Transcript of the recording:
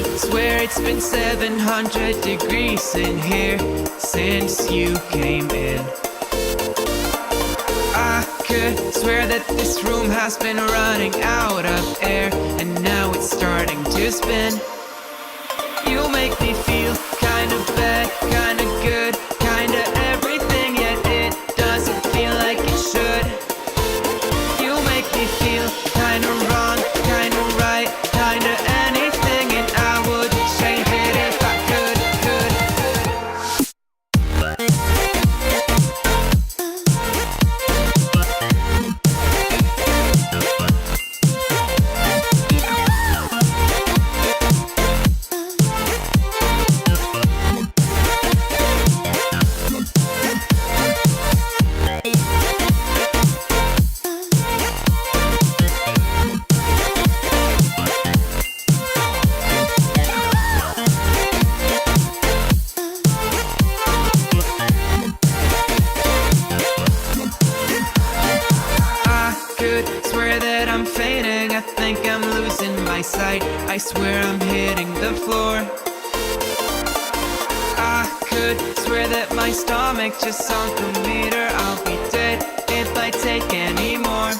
could swear it's been 700 degrees in here since you came in. I could swear that this room has been running out of air, and now it's starting to spin. You make me feel kinda bad, kinda good, kinda everything, yet it doesn't feel like it should. You make me feel kinda wrong, kinda right, kinda anything, and I would change it if I could. Swear that I'm fainting, I think I'm losing my sight, I swear I'm hitting the floor. I could swear that my stomach just sunk a meter, I'll be dead if I take any more.